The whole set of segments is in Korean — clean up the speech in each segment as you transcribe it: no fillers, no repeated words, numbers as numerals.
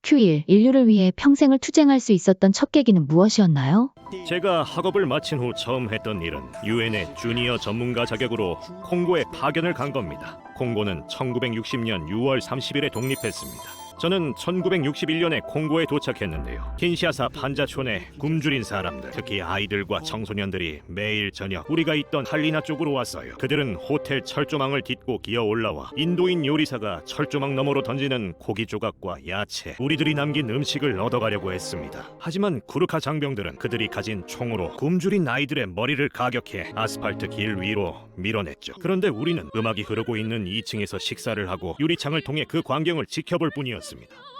Q1. 인류를 위해 평생을 투쟁할 수 있었던 첫 계기는 무엇이었나요? 제가 학업을 마친 후 처음 했던 일은 유엔의 주니어 전문가 자격으로 콩고에 파견을 간 겁니다. 콩고는 1960년 6월 30일에 독립했습니다. 저는 1961년에 콩고에 도착했는데요. 킨샤사 판자촌에 굶주린 사람들, 특히 아이들과 청소년들이 매일 저녁 우리가 있던 할리나 쪽으로 왔어요. 그들은 호텔 철조망을 딛고 기어 올라와 인도인 요리사가 철조망 너머로 던지는 고기 조각과 야채, 우리들이 남긴 음식을 얻어가려고 했습니다. 하지만 구르카 장병들은 그들이 가진 총으로 굶주린 아이들의 머리를 가격해 아스팔트 길 위로 밀어냈죠. 그런데 우리는 음악이 흐르고 있는 2층에서 식사를 하고 유리창을 통해 그 광경을 지켜볼 뿐이었습니다.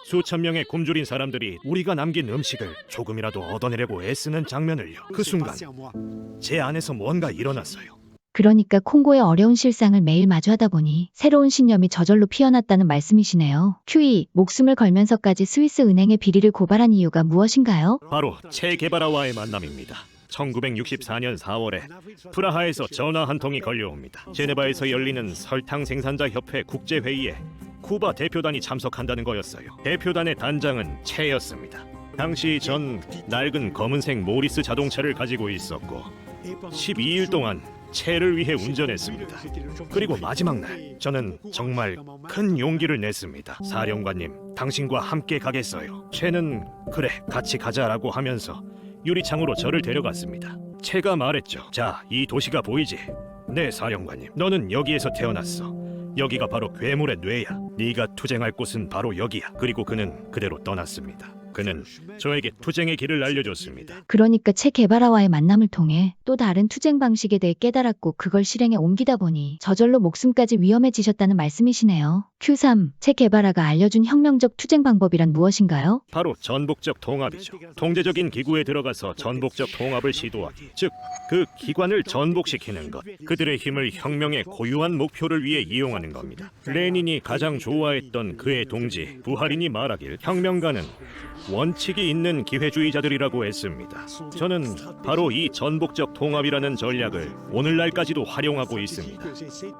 수천 명의 굶주린 사람들이 우리가 남긴 음식을 조금이라도 얻어내려고 애쓰는 장면을요. 그 순간 제 안에서 뭔가 일어났어요. 그러니까 콩고의 어려운 실상을 매일 마주하다 보니 새로운 신념이 저절로 피어났다는 말씀이시네요. Q2. 목숨을 걸면서까지 스위스 은행의 비리를 고발한 이유가 무엇인가요? 바로 체 게바라와의 만남입니다. 1964년 4월에 프라하에서 전화 한 통이 걸려옵니다. 제네바에서 열리는 설탕 생산자 협회 국제회의에 쿠바 대표단이 참석한다는 거였어요. 대표단의 단장은 체였습니다. 당시 전 낡은 검은색 모리스 자동차를 가지고 있었고 12일 동안 체를 위해 운전했습니다. 그리고 마지막 날 저는 정말 큰 용기를 냈습니다. 사령관님, 당신과 함께 가겠어요. 체는 그래 같이 가자라고 하면서 유리창으로 저를 데려갔습니다. 체가 말했죠. 자, 이 도시가 보이지? 네, 사령관님. 너는 여기에서 태어났어. 여기가 바로 괴물의 뇌야. 네가 투쟁할 곳은 바로 여기야. 그리고 그는 그대로 떠났습니다. 그는 저에게 투쟁의 길을 알려줬습니다. 그러니까 체 게바라와의 만남을 통해 또 다른 투쟁 방식에 대해 깨달았고 그걸 실행에 옮기다 보니 저절로 목숨까지 위험해지셨다는 말씀이시네요. Q3. 체 게바라가 알려준 혁명적 투쟁 방법이란 무엇인가요? 바로 전복적 통합이죠. 통제적인 기구에 들어가서 전복적 통합을 시도하기. 즉, 그 기관을 전복시키는 것. 그들의 힘을 혁명의 고유한 목표를 위해 이용하는 겁니다. 레닌이 가장 좋아했던 그의 동지 부하린이 말하길 혁명가는 원칙이 있는 기회주의자들이라고 했습니다. 저는 바로 이 전복적 통합이라는 전략을 오늘날까지도 활용하고 있습니다.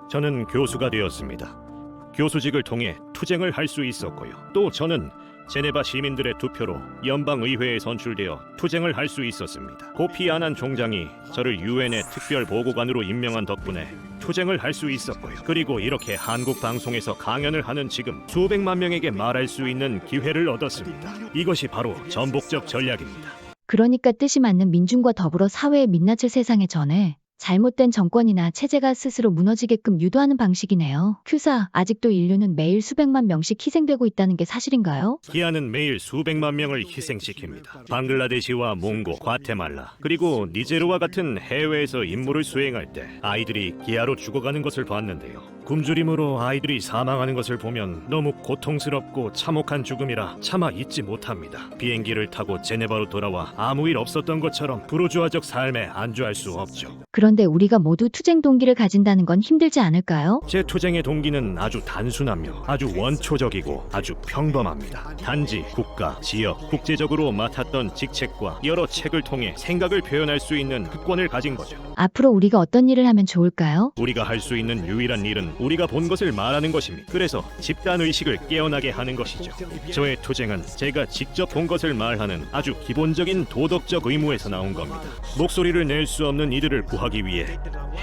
저는 교수가 되었습니다. 교수직을 통해 투쟁을 할 수 있었고요. 또 저는 제네바 시민들의 투표로 연방의회에 선출되어 투쟁을 할 수 있었습니다. 코피 아난 총장이 저를 유엔의 특별보고관으로 임명한 덕분에 투쟁을 할 수 있었고요. 그리고 이렇게 한국 방송에서 강연을 하는 지금 수백만 명에게 말할 수 있는 기회를 얻었습니다. 이것이 바로 전복적 전략입니다. 그러니까 뜻이 맞는 민중과 더불어 사회의 민낯을 세상에 전해 잘못된 정권이나 체제가 스스로 무너지게끔 유도하는 방식이네요. Q4. 아직도 인류는 매일 수백만 명씩 희생되고 있다는 게 사실인가요? 기아는 매일 수백만 명을 희생시킵니다. 방글라데시와 몽고, 과테말라, 그리고 니제르와 같은 해외에서 임무를 수행할 때 아이들이 기아로 죽어가는 것을 봤는데요. 굶주림으로 아이들이 사망하는 것을 보면 너무 고통스럽고 참혹한 죽음이라 차마 잊지 못합니다. 비행기를 타고 제네바로 돌아와 아무 일 없었던 것처럼 부르주아적 삶에 안주할 수 없죠. 그런데 우리가 모두 투쟁 동기를 가진다는 건 힘들지 않을까요? 제 투쟁의 동기는 아주 단순하며 아주 원초적이고 아주 평범합니다. 단지 국가, 지역, 국제적으로 맡았던 직책과 여러 책을 통해 생각을 표현할 수 있는 특권을 가진 거죠. 앞으로 우리가 어떤 일을 하면 좋을까요? 우리가 할 수 있는 유일한 일은 우리가 본 것을 말하는 것입니다. 그래서 집단의식을 깨어나게 하는 것이죠. 저의 투쟁은 제가 직접 본 것을 말하는 아주 기본적인 도덕적 의무에서 나온 겁니다. 목소리를 낼 수 없는 이들을 구하기 위해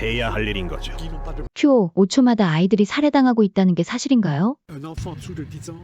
해야 할 일인 거죠. Q5. 5초마다 아이들이 살해당하고 있다는 게 사실인가요?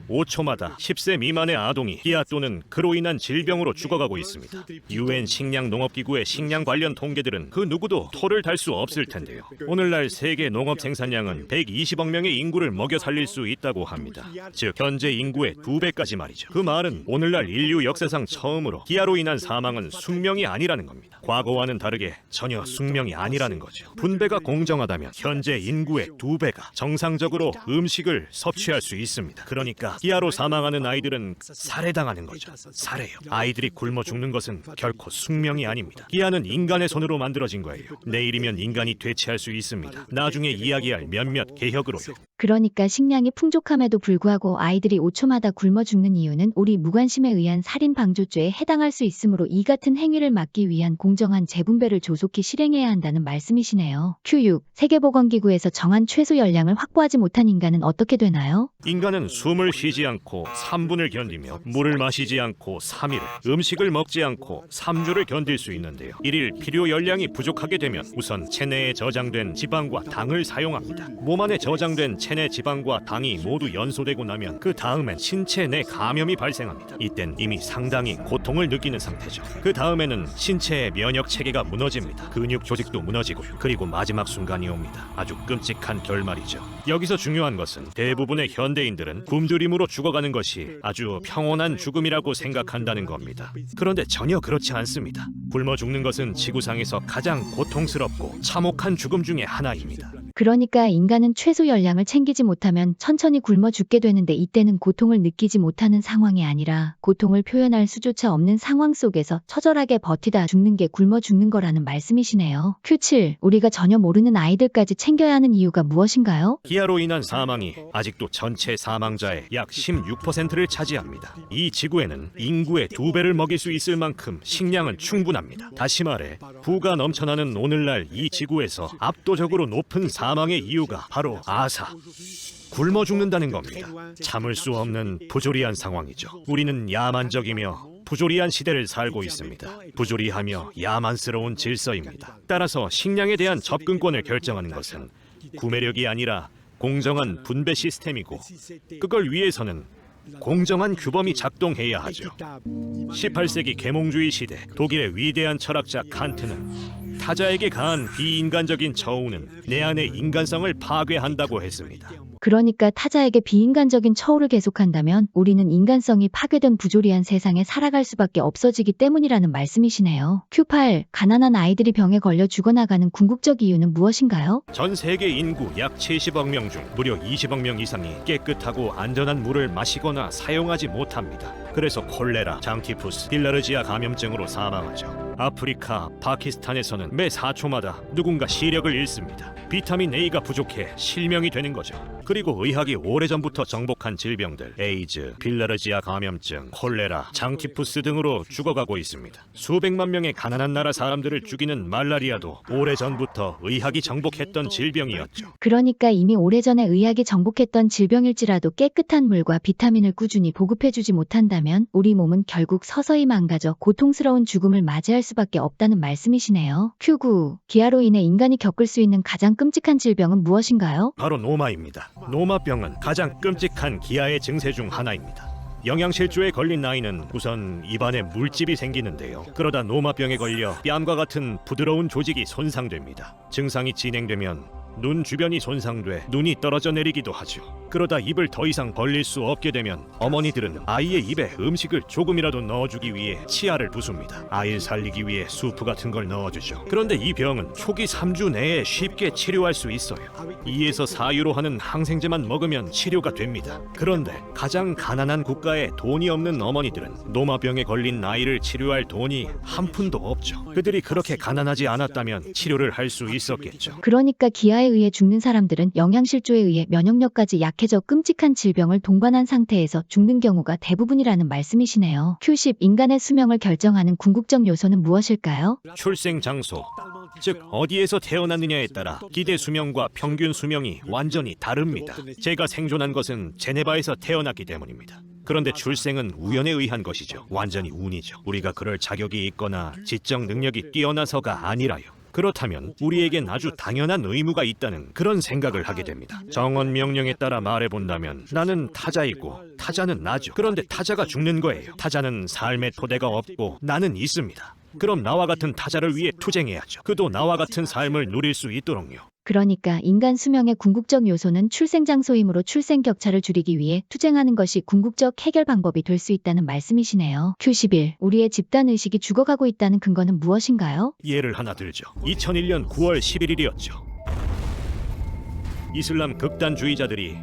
5초마다 10세 미만의 아동이 기아 또는 그로 인한 질병으로 죽어가고 있습니다. 유엔 식량농업기구의 식량 관련 통계들은 그 누구도 토를 달 수 없을 텐데요. 오늘날 세계 농업 생산량은 120억 명의 인구를 먹여 살릴 수 있다고 합니다. 즉 현재 인구의 2배까지 말이죠. 그 말은 오늘날 인류 역사상 처음으로 기아로 인한 사망은 숙명이 아니라는 겁니다. 과거와는 다르게 전혀 숙명이 아니라는 거죠. 분배가 공정하다면 현재 인구의 2배가 정상적으로 음식을 섭취할 수 있습니다. 그러니까 기아로 사망하는 아이들은 살해당하는 거죠. 살해요. 아이들이 굶어 죽는 것은 결코 숙명이 아닙니다. 기아는 인간의 손으로 만들어진 거예요. 내일이면 인간이 되취할 수 있습니다. 나중에 이야기할 몇몇 개혁으로요. 그러니까 식량이 풍족함에도 불구하고 아이들이 5초마다 굶어 죽는 이유는 우리 무관심에 의한 살인 방조죄에 해당할 수 있으므로 이 같은 행위를 막기 위한 공정한 재분배를 조속히 실행해야 한다는 말씀이시네요. Q6. 세계보건기구에서 정한 최소 열량을 확보하지 못한 인간은 어떻게 되나요? 인간은 숨을 쉬지 않고 3분을 견디며 물을 마시지 않고 3일, 음식을 먹지 않고 3주를 견딜 수 있는데요. 1일 필요 열량이 부족하게 되면 우선 체내에 저장된 지방과 당을 사용합니다. 몸 안에 저장된 체내 지방과 당이 모두 연소되고 나면 그 다음엔 신체 내 감염이 발생합니다. 이땐 이미 상당히 고통을 느끼는 상태죠. 그 다음에는 신체의 면역 체계가 무너집니다. 근육 조직도 무너지고 그리고 마지막 순간이 옵니다. 아주 끔찍한 결말이죠. 여기서 중요한 것은 대부분의 현대인들은 굶주림으로 죽어가는 것이 아주 평온한 죽음이라고 생각한다는 겁니다. 그런데 전혀 그렇지 않습니다. 굶어 죽는 것은 지구상에서 가장 고통스럽고 참혹한 죽음 중에 하나입니다. 그러니까 인간은 최소 열량을 챙기지 못하면 천천히 굶어 죽게 되는데 이때는 고통을 느끼지 못하는 상황이 아니라 고통을 표현할 수조차 없는 상황 속에서 처절하게 버티다 죽는 게 굶어 죽는 거라는 말씀이시네요. Q7. 우리가 전혀 모르는 아이들까지 챙겨야 하는 이유가 무엇인가요? 기아로 인한 사망이 아직도 전체 사망자의 약 16%를 차지합니다. 이 지구에는 인구의 2배를 먹일 수 있을 만큼 식량은 충분합니다. 다시 말해 부가 넘쳐나는 오늘날 이 지구에서 압도적으로 높은 사망의 이유가 바로 아사, 굶어 죽는다는 겁니다. 참을 수 없는 부조리한 상황이죠. 우리는 야만적이며 부조리한 시대를 살고 있습니다. 부조리하며 야만스러운 질서입니다. 따라서 식량에 대한 접근권을 결정하는 것은 구매력이 아니라 공정한 분배 시스템이고 그걸 위해서는 공정한 규범이 작동해야 하죠. 18세기 계몽주의 시대 독일의 위대한 철학자 칸트는 타자에게 가한 비인간적인 처우는 내 안의 인간성을 파괴한다고 했습니다. 그러니까 타자에게 비인간적인 처우를 계속한다면 우리는 인간성이 파괴된 부조리한 세상에 살아갈 수밖에 없어지기 때문이라는 말씀이시네요. Q8. 가난한 아이들이 병에 걸려 죽어나가는 궁극적 이유는 무엇인가요? 전 세계 인구 약 70억 명 중 무려 20억 명 이상이 깨끗하고 안전한 물을 마시거나 사용하지 못합니다. 그래서 콜레라, 장티푸스, 빌라르지아 감염증으로 사망하죠. 아프리카, 파키스탄에서는 매 4초마다 누군가 시력을 잃습니다. 비타민 A가 부족해 실명이 되는 거죠. 그리고 의학이 오래전부터 정복한 질병들, 에이즈, 빌라르지아 감염증, 콜레라, 장티푸스 등으로 죽어가고 있습니다. 수백만 명의 가난한 나라 사람들을 죽이는 말라리아도 오래전부터 의학이 정복했던 질병이었죠. 그러니까 이미 오래전에 의학이 정복했던 질병일지라도 깨끗한 물과 비타민을 꾸준히 보급해주지 못한다면 우리 몸은 결국 서서히 망가져 고통스러운 죽음을 맞이할 수밖에 없다는 말씀이시네요. Q9. 기아로 인해 인간이 겪을 수 있는 가장 끔찍한 질병은 무엇인가요? 바로 노마입니다. 노마병은 가장 끔찍한 기아의 증세 중 하나입니다. 영양실조에 걸린 아이는 우선 입안에 물집이 생기는데요. 그러다 노마병에 걸려 뺨과 같은 부드러운 조직이 손상됩니다. 증상이 진행되면 눈 주변이 손상돼 눈이 떨어져 내리기도 하죠. 그러다 입을 더 이상 벌릴 수 없게 되면 어머니들은 아이의 입에 음식을 조금이라도 넣어주기 위해 치아를 부숩니다. 아이를 살리기 위해 수프 같은 걸 넣어주죠. 그런데 이 병은 초기 3주 내에 쉽게 치료할 수 있어요. 2에서 4유로 하는 항생제만 먹으면 치료가 됩니다. 그런데 가장 가난한 국가에 돈이 없는 어머니들은 노마병에 걸린 아이를 치료할 돈이 한 푼도 없죠. 그들이 그렇게 가난하지 않았다면 치료를 할 수 있었겠죠. 그러니까 기아에 의해 죽는 사람들은 영양실조에 의해 면역력까지 약해져 끔찍한 질병을 동반한 상태에서 죽는 경우가 대부분이라는 말씀이시네요. Q10. 인간의 수명을 결정하는 궁극적 요소는 무엇일까요? 출생 장소, 즉 어디에서 태어났느냐에 따라 기대 수명과 평균 수명이 완전히 다릅니다. 제가 생존한 것은 제네바에서 태어났기 때문입니다. 그런데 출생은 우연에 의한 것이죠. 완전히 운이죠. 우리가 그럴 자격이 있거나 지적 능력이 뛰어나서가 아니라요. 그렇다면 우리에겐 아주 당연한 의무가 있다는 그런 생각을 하게 됩니다. 정원 명령에 따라 말해본다면 나는 타자이고 타자는 나죠. 그런데 타자가 죽는 거예요. 타자는 삶의 토대가 없고 나는 있습니다. 그럼 나와 같은 타자를 위해 투쟁해야죠. 그도 나와 같은 삶을 누릴 수 있도록요. 그러니까 인간 수명의 궁극적 요소는 출생 장소이므로 출생 격차를 줄이기 위해 투쟁하는 것이 궁극적 해결 방법이 될 수 있다는 말씀이시네요. Q11. 우리의 집단 의식이 죽어가고 있다는 근거는 무엇인가요? 예를 하나 들죠. 2001년 9월 11일이었죠. 이슬람 극단주의자들이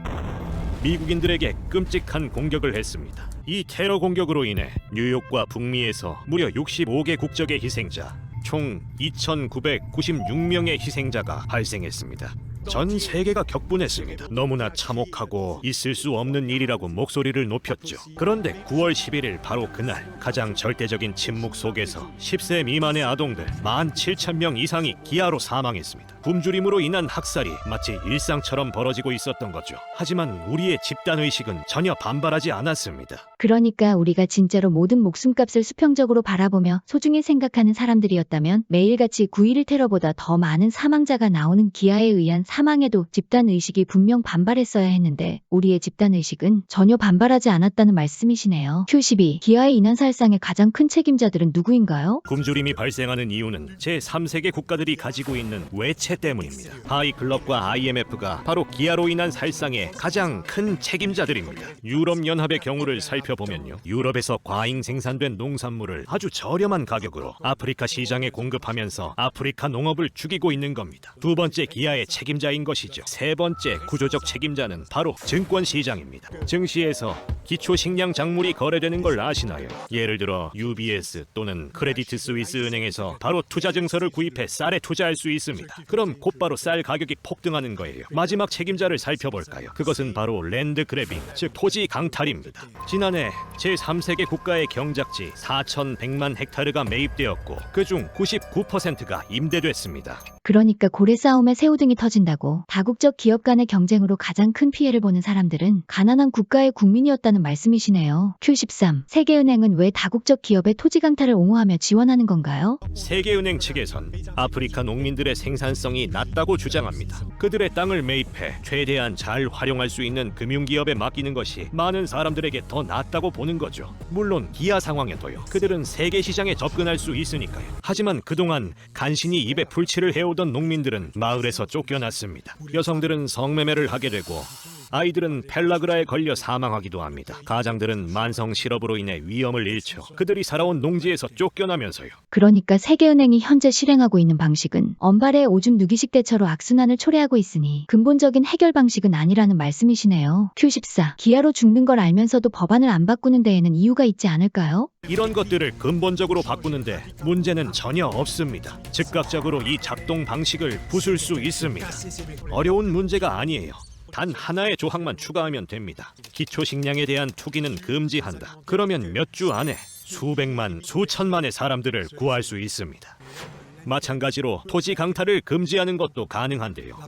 미국인들에게 끔찍한 공격을 했습니다. 이 테러 공격으로 인해 뉴욕과 북미에서 무려 65개 국적의 희생자, 총 2,996명의 희생자가 발생했습니다. 전 세계가 격분했습니다. 너무나 참혹하고 있을 수 없는 일이라고 목소리를 높였죠. 그런데 9월 11일 바로 그날 가장 절대적인 침묵 속에서 10세 미만의 아동들 17,000명 이상이 기아로 사망했습니다. 굶주림으로 인한 학살이 마치 일상처럼 벌어지고 있었던 거죠. 하지만 우리의 집단 의식은 전혀 반발하지 않았습니다. 그러니까 우리가 진짜로 모든 목숨값을 수평적으로 바라보며 소중히 생각하는 사람들이었다면 매일같이 9.11 테러보다 더 많은 사망자가 나오는 기아에 의한 사망에도 집단 의식이 분명 반발했어야 했는데 우리의 집단 의식은 전혀 반발하지 않았다는 말씀이시네요. Q12. 기아에 인한 살상의 가장 큰 책임자들은 누구인가요? 굶주림이 발생하는 이유는 제3세계 국가들이 가지고 있는 외채 때문입니다. 하이클럽과 IMF가 바로 기아로 인한 살상의 가장 큰 책임자들입니다. 유럽연합의 경우를 살펴보면요, 유럽에서 과잉 생산된 농산물을 아주 저렴한 가격으로 아프리카 시장에 공급하면서 아프리카 농업을 죽이고 있는 겁니다. 두 번째 기아의 책임자인 것이죠. 세 번째 구조적 책임자는 바로 증권시장입니다. 증시에서 기초식량 작물이 거래되는 걸 아시나요? 예를 들어 UBS 또는 크레디트 스위스 은행에서 바로 투자 증서를 구입해 쌀에 투자할 수 있습니다. 그럼 곧바로 쌀 가격이 폭등하는 거예요. 마지막 책임자를 살펴볼까요? 그것은 바로 랜드 그래빙, 즉 토지 강탈입니다. 지난해 제3세계 국가의 경작지 4,100만 헥타르가 매입되었고 그중 99%가 임대됐습니다. 그러니까 고래 싸움에 새우등이 터진다고 다국적 기업 간의 경쟁으로 가장 큰 피해를 보는 사람들은 가난한 국가의 국민이었다는 말씀이시네요. Q13. 세계은행은 왜 다국적 기업의 토지 강탈을 옹호하며 지원하는 건가요? 세계은행 측에선 아프리카 농민들의 생산성이 낮다고 주장합니다. 그들의 땅을 매입해 최대한 잘 활용할 수 있는 금융기업에 맡기는 것이 많은 사람들에게 더 낫다고 보는 거죠. 물론 기아 상황에도요. 그들은 세계 시장에 접근할 수 있으니까요. 하지만 그동안 간신히 입에 풀칠을 해오던 농민들은 마을에서 쫓겨났습니다. 여성들은 성매매를 하게 되고 아이들은 펠라그라에 걸려 사망하기도 합니다. 가장들은 만성 실업으로 인해 위험을 잃죠. 그들이 살아온 농지에서 쫓겨나면서요. 그러니까 세계은행이 현재 실행하고 있는 방식은 언발의 오줌 누기식 대처로 악순환을 초래하고 있으니 근본적인 해결 방식은 아니라는 말씀이시네요. Q14. 기아로 죽는 걸 알면서도 법안을 안 바꾸는 데에는 이유가 있지 않을까요? 이런 것들을 근본적으로 바꾸는데 문제는 전혀 없습니다. 즉각적으로 이 작동 방식을 부술 수 있습니다. 어려운 문제가 아니에요. 단 하나의 조항만 추가하면 됩니다. 기초식량에 대한 투기는 금지한다. 그러면 몇 주 안에 수백만, 수천만의 사람들을 구할 수 있습니다. 마찬가지로 토지 강탈을 금지하는 것도 가능한데요.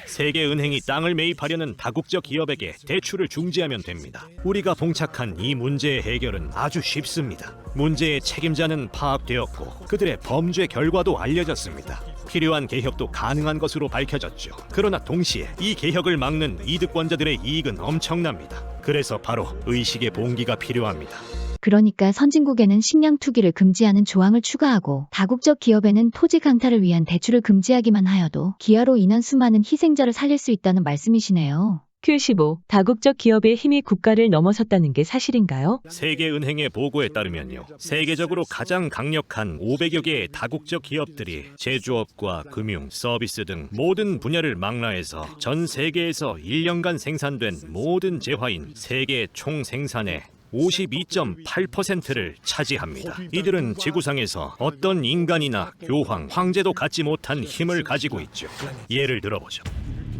세계은행이 땅을 매입하려는 다국적 기업에게 대출을 중지하면 됩니다. 우리가 봉착한 이 문제의 해결은 아주 쉽습니다. 문제의 책임자는 파악되었고 그들의 범죄 결과도 알려졌습니다. 필요한 개혁도 가능한 것으로 밝혀졌죠. 그러나 동시에 이 개혁을 막는 이득권자들의 이익은 엄청납니다. 그래서 바로 의식의 봉기가 필요합니다. 그러니까 선진국에는 식량 투기를 금지하는 조항을 추가하고 다국적 기업에는 토지 강탈을 위한 대출을 금지하기만 하여도 기아로 인한 수많은 희생자를 살릴 수 있다는 말씀이시네요. Q15. 다국적 기업의 힘이 국가를 넘어섰다는 게 사실인가요? 세계은행의 보고에 따르면요, 세계적으로 가장 강력한 500여 개의 다국적 기업들이 제조업과 금융, 서비스 등 모든 분야를 망라해서 전 세계에서 1년간 생산된 모든 재화인 세계 총 생산의 52.8%를 차지합니다. 이들은 지구상에서 어떤 인간이나 교황, 황제도 갖지 못한 힘을 가지고 있죠. 예를 들어보죠.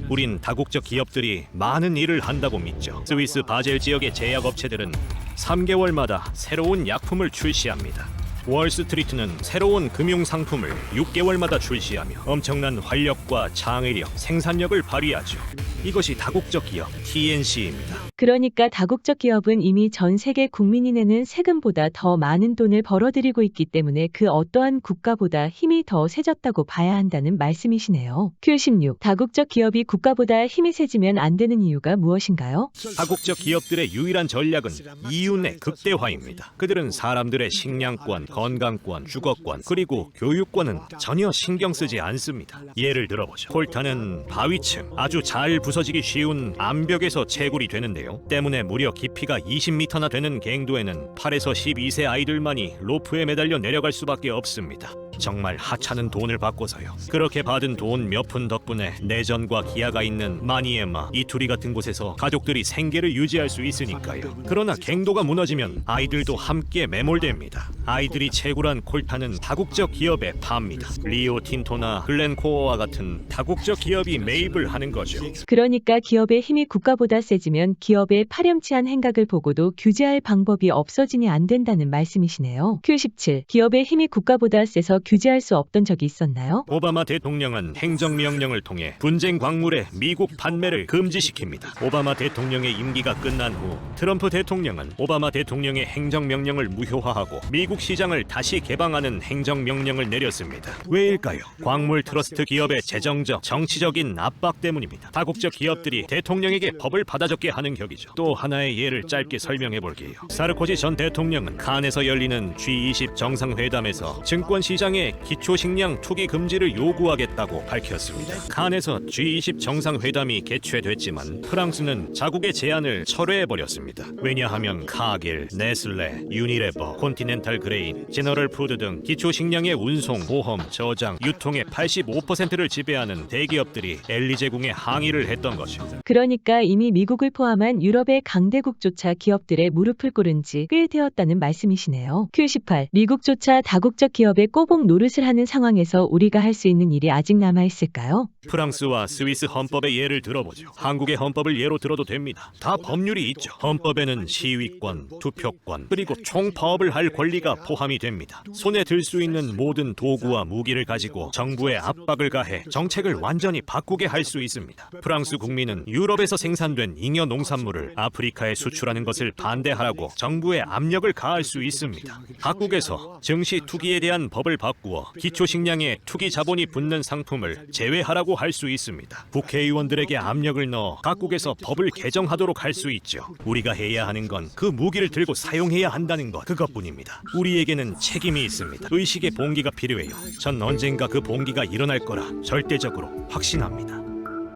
우린 다국적 기업들이 많은 일을 한다고 믿죠. 스위스 바젤 지역의 제약업체들은 3개월마다 새로운 약품을 출시합니다. 월스트리트는 새로운 금융상품을 6개월마다 출시하며 엄청난 활력과 창의력, 생산력을 발휘하죠. 이것이 다국적 기업 TNC입니다. 그러니까 다국적 기업은 이미 전 세계 국민이 내는 세금보다 더 많은 돈을 벌어들이고 있기 때문에 그 어떠한 국가보다 힘이 더 세졌다고 봐야 한다는 말씀이시네요. Q16. 다국적 기업이 국가보다 힘이 세지면 안 되는 이유가 무엇인가요? 다국적 기업들의 유일한 전략은 이윤의 극대화입니다. 그들은 사람들의 식량권, 건강권, 주거권, 그리고 교육권은 전혀 신경 쓰지 않습니다. 예를 들어보죠. 콜타는 바위층, 아주 잘 부서지기 쉬운 암벽에서 채굴이 되는데요. 때문에 무려 깊이가 20m나 되는 갱도에는 8에서 12세 아이들만이 로프에 매달려 내려갈 수밖에 없습니다. 정말 하찮은 돈을 받고서요. 그렇게 받은 돈 몇 푼 덕분에 내전과 기아가 있는 마니에마, 이투리 같은 곳에서 가족들이 생계를 유지할 수 있으니까요. 그러나 갱도가 무너지면 아이들도 함께 매몰됩니다. 아이들이 채굴한 콜탄은 다국적 기업에 팝니다. 리오 틴토나 글렌코어와 같은 다국적 기업이 매입을 하는 거죠. 그러니까 기업의 힘이 국가보다 세지면 기업의 파렴치한 행각을 보고도 규제할 방법이 없어지니 안 된다는 말씀이시네요. Q17. 기업의 힘이 국가보다 세서 규제할 수 없던 적이 있었나요? 오바마 대통령은 행정명령을 통해 분쟁 광물의 미국 판매를 금지시킵니다. 오바마 대통령의 임기가 끝난 후 트럼프 대통령은 오바마 대통령의 행정명령을 무효화하고 미국 시장을 다시 개방하는 행정명령을 내렸습니다. 왜일까요? 광물 트러스트 기업의 재정적, 정치적인 압박 때문입니다. 다국적 기업들이 대통령에게 법을 받아 적게 하는 격이죠. 또 하나의 예를 짧게 설명해 볼게요. 사르코지 전 대통령은 칸에서 열리는 G20 정상회담에서 증권시장의 기초식량 투기 금지를 요구하겠다고 밝혔습니다. 칸에서 G20 정상회담이 개최됐지만 프랑스는 자국의 제안을 철회해버렸습니다. 왜냐하면 카길, 네슬레, 유니레버, 콘티넨탈 그레인, 제너럴푸드 등 기초식량의 운송, 보험, 저장, 유통의 85%를 지배하는 대기업들이 엘리제궁에 항의를 했던 것이죠. 그러니까 이미 미국을 포함한 유럽의 강대국조차 기업들의 무릎을 꿇은 지 꽤 되었다는 말씀이시네요. Q18. 미국조차 다국적 기업의 꼬복 노릇을 하는 상황에서 우리가 할 수 있는 일이 아직 남아있을까요? 프랑스와 스위스 헌법의 예를 들어보죠. 한국의 헌법을 예로 들어도 됩니다. 다 법률이 있죠. 헌법에는 시위권, 투표권, 그리고 총파업을 할 권리가 포함이 됩니다. 손에 들 수 있는 모든 도구와 무기를 가지고 정부에 압박을 가해 정책을 완전히 바꾸게 할 수 있습니다. 프랑스 국민은 유럽에서 생산된 잉여 농산물을 아프리카에 수출하는 것을 반대하라고 정부에 압력을 가할 수 있습니다. 각국에서 증시 투기에 대한 법을 바꾸어 기초식량에 투기 자본이 붙는 상품을 제외하라고 할 수 있습니다. 국회의원들에게 압력을 넣어 각국에서 법을 개정하도록 할 수 있죠. 우리가 해야 하는 건 그 무기를 들고 사용해야 한다는 것, 그것뿐입니다. 우리에게는 책임이 있습니다. 의식의 봉기가 필요해요. 전 언젠가 그 봉기가 일어날 거라 절대적으로 확신합니다.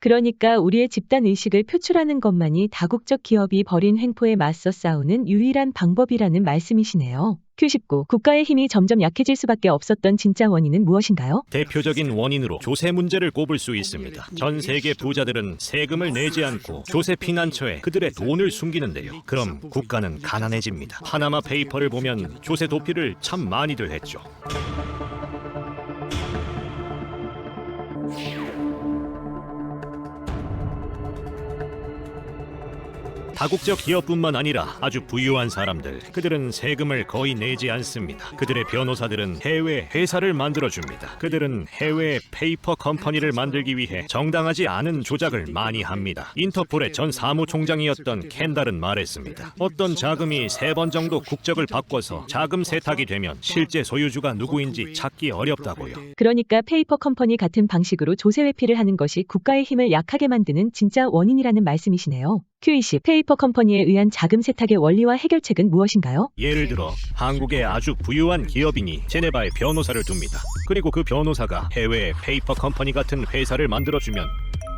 그러니까 우리의 집단 의식을 표출하는 것만이 다국적 기업이 벌인 횡포에 맞서 싸우는 유일한 방법이라는 말씀이시네요. Q19. 국가의 힘이 점점 약해질 수밖에 없었던 진짜 원인은 무엇인가요? 대표적인 원인으로 조세 문제를 꼽을 수 있습니다. 전 세계 부자들은 세금을 내지 않고 조세 피난처에 그들의 돈을 숨기는데요. 그럼 국가는 가난해집니다. 파나마 페이퍼를 보면 조세 도피를 참 많이들 했죠. 다국적 기업뿐만 아니라 아주 부유한 사람들, 그들은 세금을 거의 내지 않습니다. 그들의 변호사들은 해외 회사를 만들어줍니다. 그들은 해외 페이퍼 컴퍼니를 만들기 위해 정당하지 않은 조작을 많이 합니다. 인터폴의 전 사무총장이었던 켄달은 말했습니다. 어떤 자금이 3번 정도 국적을 바꿔서 자금 세탁이 되면 실제 소유주가 누구인지 찾기 어렵다고요. 그러니까 페이퍼 컴퍼니 같은 방식으로 조세 회피를 하는 것이 국가의 힘을 약하게 만드는 진짜 원인이라는 말씀이시네요. Q20. 페이퍼 컴퍼니에 의한 자금 세탁의 원리와 해결책은 무엇인가요? 예를 들어 한국의 아주 부유한 기업인이 제네바에 변호사를 둡니다. 그리고 그 변호사가 해외 페이퍼 컴퍼니 같은 회사를 만들어주면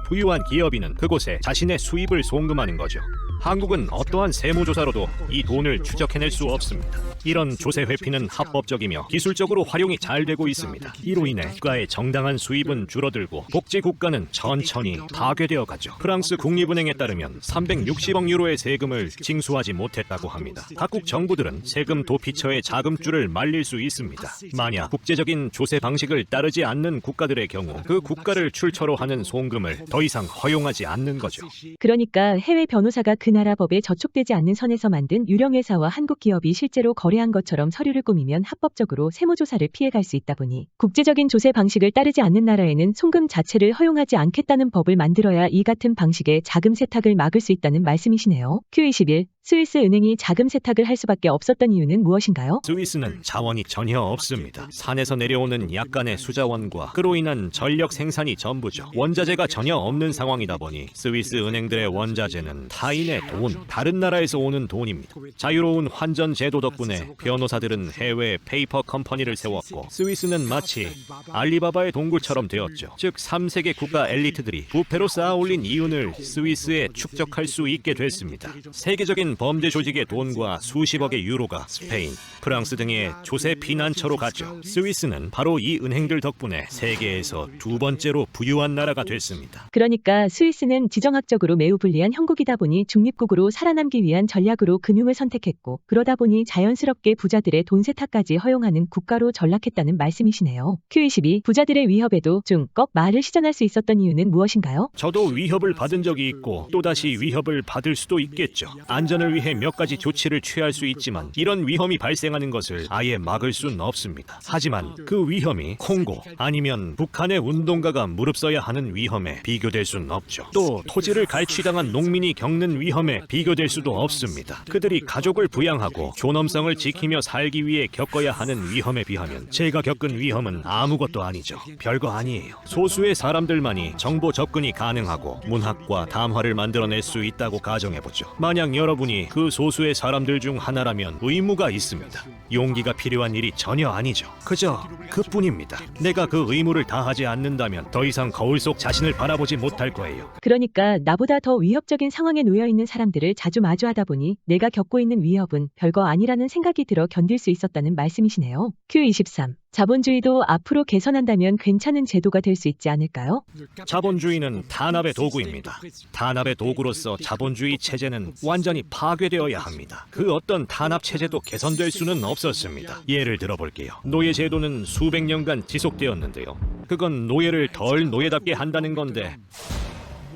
부유한 기업인은 그곳에 자신의 수입을 송금하는 거죠. 한국은 어떠한 세무조사로도 이 돈을 추적해낼 수 없습니다. 이런 조세 회피는 합법적이며 기술적으로 활용이 잘 되고 있습니다. 이로 인해 국가의 정당한 수입은 줄어들고 복지 국가는 천천히 파괴되어 가죠. 프랑스 국립은행에 따르면 360억 유로의 세금을 징수하지 못했다고 합니다. 각국 정부들은 세금 도피처의 자금줄을 말릴 수 있습니다. 만약 국제적인 조세 방식을 따르지 않는 국가들의 경우 그 국가를 출처로 하는 송금을 더 이상 허용하지 않는 거죠. 그러니까 해외 변호사가 그 나라 법에 저촉되지 않는 선에서 만든 유령 회사와 한국 기업이 실제로 거래한 것처럼 서류를 꾸미면 합법적으로 세무조사를 피해갈 수 있다 보니 국제적인 조세 방식을 따르지 않는 나라에는 송금 자체를 허용하지 않겠다는 법을 만들어야 이 같은 방식의 자금 세탁을 막을 수 있다는 말씀이시네요. Q21. 스위스 은행이 자금 세탁을 할 수밖에 없었던 이유는 무엇인가요? 스위스는 자원이 전혀 없습니다. 산에서 내려오는 약간의 수자원과 그로 인한 전력 생산이 전부죠. 원자재가 전혀 없는 상황이다 보니 스위스 은행들의 원자재는 타인의 돈, 다른 나라에서 오는 돈입니다. 자유로운 환전 제도 덕분에 변호사들은 해외 페이퍼 컴퍼니를 세웠고 스위스는 마치 알리바바의 동굴처럼 되었죠. 즉 3세계 국가 엘리트들이 부패로 쌓아 올린 이윤을 스위스에 축적할 수 있게 됐습니다. 세계적인 범죄 조직의 돈과 수십억의 유로가 스페인, 프랑스 등의 조세 피난처로 갔죠. 스위스는 바로 이 은행들 덕분에 세계에서 두 번째로 부유한 나라가 됐습니다. 그러니까 스위스는 지정학적으로 매우 불리한 형국이다 보니 중립국으로 살아남기 위한 전략으로 금융을 선택했고, 그러다 보니 자연스럽게 부자들의 돈 세탁까지 허용하는 국가로 전락했다는 말씀이시네요. Q22 부자들의 위협에도 꼭 말을 시전할 수 있었던 이유는 무엇인가요? 저도 위협을 받은 적이 있고 또다시 위협을 받을 수도 있겠죠. 안전을 위해 몇 가지 조치를 취할 수 있지만 이런 위험이 발생하는 것을 아예 막을 수는 없습니다. 하지만 그 위험이 콩고 아니면 북한의 운동가가 무릅써야 하는 위험에 비교될 수는 없죠. 또 토지를 갈취당한 농민이 겪는 위험에 비교될 수도 없습니다. 그들이 가족을 부양하고 존엄성을 지키며 살기 위해 겪어야 하는 위험에 비하면 제가 겪은 위험은 아무것도 아니죠. 별거 아니에요. 소수의 사람들만이 정보 접근이 가능하고 문학과 담화를 만들어낼 수 있다고 가정해보죠. 만약 여러분이 그 소수의 사람들 중 하나라면 의무가 있습니다. 용기가 필요한 일이 전혀 아니죠. 그저 그뿐입니다. 내가 그 의무를 다하지 않는다면 더 이상 거울 속 자신을 바라보지 못할 거예요. 그러니까 나보다 더 위협적인 상황에 놓여 있는 사람들을 자주 마주하다 보니 내가 겪고 있는 위협은 별거 아니라는 생각이 들어 견딜 수 있었다는 말씀이시네요. Q23 자본주의도 앞으로 개선한다면 괜찮은 제도가 될 수 있지 않을까요? 자본주의는 탄압의 도구입니다. 탄압의 도구로서 자본주의 체제는 완전히 파괴되어야 합니다. 그 어떤 탄압 체제도 개선될 수는 없었습니다. 예를 들어볼게요. 노예 제도는 수백 년간 지속되었는데요. 그건 노예를 덜 노예답게 한다는 건데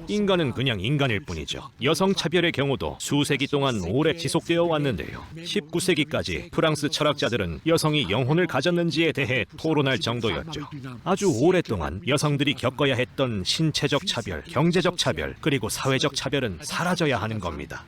인간은 그냥 인간일 뿐이죠. 여성 차별의 경우도 수세기 동안 오래 지속되어 왔는데요. 19세기까지 프랑스 철학자들은 여성이 영혼을 가졌는지에 대해 토론할 정도였죠. 아주 오랫동안 여성들이 겪어야 했던 신체적 차별, 경제적 차별, 그리고 사회적 차별은 사라져야 하는 겁니다.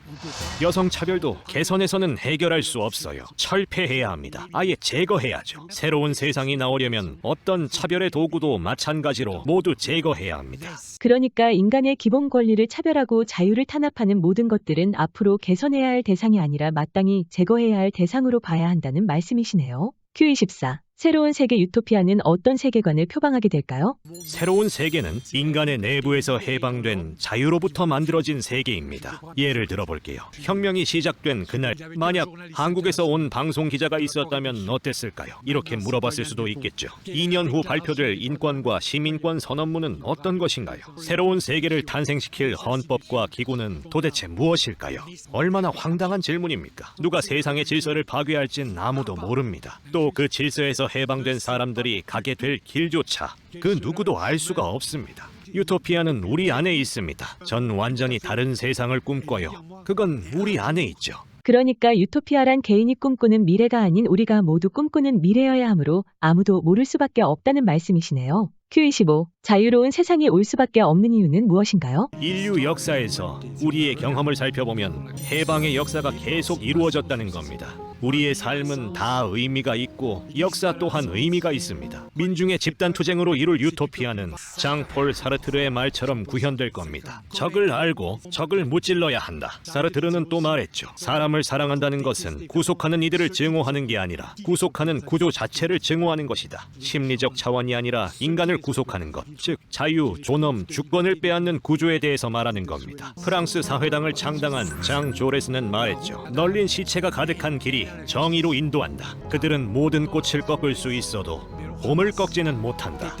여성 차별도 개선해서는 해결할 수 없어요. 철폐해야 합니다. 아예 제거해야죠. 새로운 세상이 나오려면 어떤 차별의 도구도 마찬가지로 모두 제거해야 합니다. 그러니까 인간의 기본 권리를 차별하고 자유를 탄압하는 모든 것들은 앞으로 개선해야 할 대상이 아니라 마땅히 제거해야 할 대상으로 봐야 한다는 말씀이시네요. Q24 새로운 세계 유토피아는 어떤 세계관을 표방하게 될까요? 새로운 세계는 인간의 내부에서 해방된 자유로부터 만들어진 세계입니다. 예를 들어볼게요. 혁명이 시작된 그날 만약 한국에서 온 방송 기자가 있었다면 어땠을까요? 이렇게 물어봤을 수도 있겠죠. 2년 후 발표될 인권과 시민권 선언문은 어떤 것인가요? 새로운 세계를 탄생시킬 헌법과 기구는 도대체 무엇일까요? 얼마나 황당한 질문입니까? 누가 세상의 질서를 파괴할진 아무도 모릅니다. 또 그 질서에서 해방된 사람들이 가게 될 길조차 그 누구도 알 수가 없습니다. 유토피아는 우리 안에 있습니다. 전 완전히 다른 세상을 꿈꿔요. 그건 우리 안에 있죠. 그러니까 유토피아란 개인이 꿈꾸는 미래가 아닌 우리가 모두 꿈꾸는 미래여야 하므로 아무도 모를 수밖에 없다는 말씀이시네요. Q25 자유로운 세상이 올 수밖에 없는 이유는 무엇인가요? 인류 역사에서 우리의 경험을 살펴보면 해방의 역사가 계속 이루어졌다는 겁니다. 우리의 삶은 다 의미가 있고 역사 또한 의미가 있습니다. 민중의 집단투쟁으로 이룰 유토피아는 장폴 사르트르의 말처럼 구현될 겁니다. 적을 알고 적을 무찔러야 한다. 사르트르는 또 말했죠. 사람을 사랑한다는 것은 구속하는 이들을 증오하는 게 아니라 구속하는 구조 자체를 증오하는 것이다. 심리적 차원이 아니라 인간을 구속하는 것, 즉 자유, 존엄, 주권을 빼앗는 구조에 대해서 말하는 겁니다. 프랑스 사회당을 창당한 장 조레스는 말했죠. 널린 시체가 가득한 길이 정의로 인도한다. 그들은 모든 꽃을 꺾을 수 있어도 봄을 꺾지는 못한다.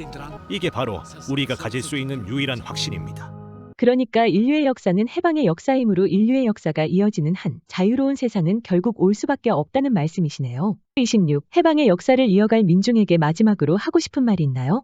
이게 바로 우리가 가질 수 있는 유일한 확신입니다. 그러니까 인류의 역사는 해방의 역사이므로 인류의 역사가 이어지는 한 자유로운 세상은 결국 올 수밖에 없다는 말씀이시네요. 26. 해방의 역사를 이어갈 민중에게 마지막으로 하고 싶은 말이 있나요?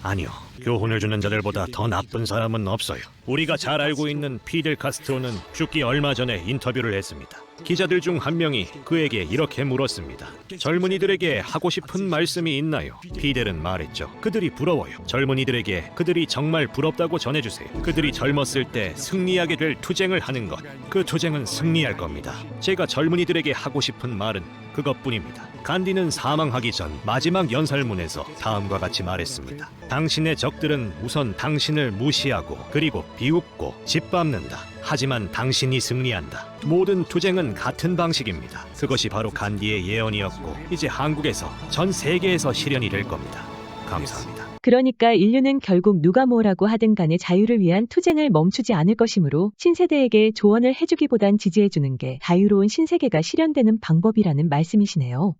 아니요. 교훈을 주는 자들보다 더 나쁜 사람은 없어요. 우리가 잘 알고 있는 피델 카스트로는 죽기 얼마 전에 인터뷰를 했습니다. 기자들 중 한 명이 그에게 이렇게 물었습니다. 젊은이들에게 하고 싶은 말씀이 있나요? 피델은 말했죠. 그들이 부러워요. 젊은이들에게 그들이 정말 부럽다고 전해주세요. 그들이 젊었을 때 승리하게 될 투쟁을 하는 것. 그 투쟁은 승리할 겁니다. 제가 젊은이들에게 하고 싶은 말은 그것뿐입니다. 간디는 사망하기 전 마지막 연설문에서 다음과 같이 말했습니다. 당신의 적들은 우선 당신을 무시하고 그리고 비웃고 짓밟는다. 하지만 당신이 승리한다. 모든 투쟁은 같은 방식입니다. 그것이 바로 간디의 예언이었고 이제 한국에서 전 세계에서 실현이 될 겁니다. 감사합니다. 그러니까 인류는 결국 누가 뭐라고 하든 간에 자유를 위한 투쟁을 멈추지 않을 것이므로 신세대에게 조언을 해주기보단 지지해주는 게 자유로운 신세계가 실현되는 방법이라는 말씀이시네요.